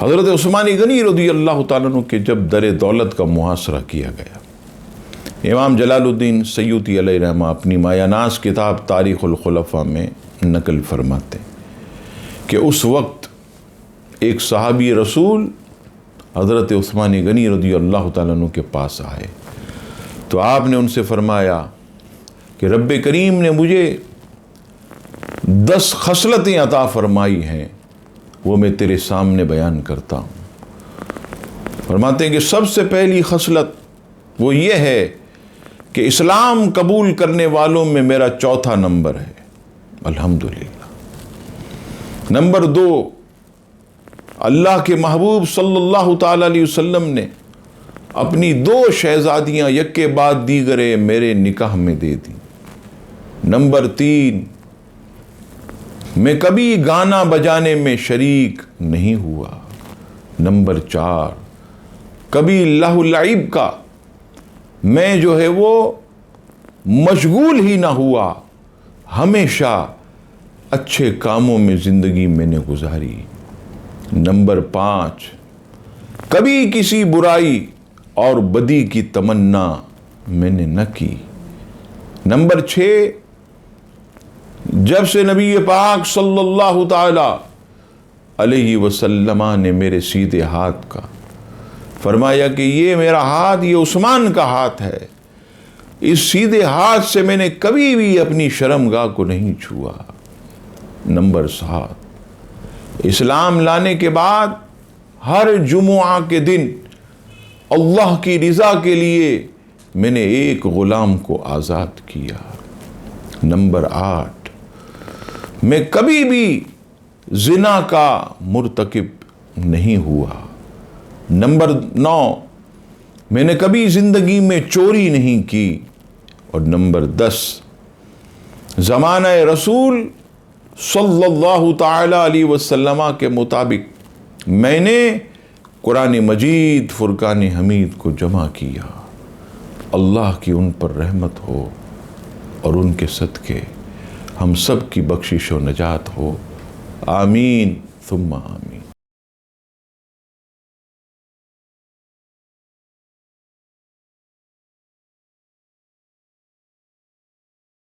حضرت عثمان غنی رضی اللہ تعالیٰ عنہ کے جب در دولت کا محاصرہ کیا گیا، امام جلال الدین سیوطی علیہ رحمہ اپنی مایہ ناز کتاب تاریخ الخلفاء میں نقل فرماتے ہیں کہ اس وقت ایک صحابی رسول حضرت عثمان غنی رضی اللہ تعالیٰ عنہ کے پاس آئے تو آپ نے ان سے فرمایا کہ رب کریم نے مجھے 10 خصلتیں عطا فرمائی ہیں، وہ میں تیرے سامنے بیان کرتا ہوں۔ فرماتے ہیں کہ سب سے پہلی خصلت وہ یہ ہے کہ اسلام قبول کرنے والوں میں میرا 4تھا نمبر ہے، الحمدللہ۔ نمبر 2، اللہ کے محبوب صلی اللہ تعالیٰ علیہ وسلم نے اپنی 2 شہزادیاں یک کے بعد دیگرے میرے نکاح میں دے دی۔ نمبر 3، میں کبھی گانا بجانے میں شریک نہیں ہوا۔ نمبر 4، کبھی لہو و لعب کا میں جو ہے وہ مشغول ہی نہ ہوا، ہمیشہ اچھے کاموں میں زندگی میں نے گزاری۔ نمبر 5، کبھی کسی برائی اور بدی کی تمنا میں نے نہ کی۔ نمبر 6، جب سے نبی پاک صلی اللہ تعالی علیہ وسلم نے میرے سیدھے ہاتھ کا فرمایا کہ یہ میرا ہاتھ، یہ عثمان کا ہاتھ ہے، اس سیدھے ہاتھ سے میں نے کبھی بھی اپنی شرمگاہ کو نہیں چھوا۔ نمبر 7، اسلام لانے کے بعد ہر جمعہ کے دن اللہ کی رضا کے لیے میں نے ایک غلام کو آزاد کیا۔ نمبر 8، میں کبھی بھی زنا کا مرتکب نہیں ہوا۔ نمبر 9، میں نے کبھی زندگی میں چوری نہیں کی۔ اور نمبر 10، زمانہ رسول صلی اللہ تعالی علیہ وسلم کے مطابق میں نے قرآن مجید فرقان حمید کو جمع کیا۔ اللہ کی ان پر رحمت ہو اور ان کے صدقے ہم سب کی بخشش و نجات ہو، آمین ثم آمین۔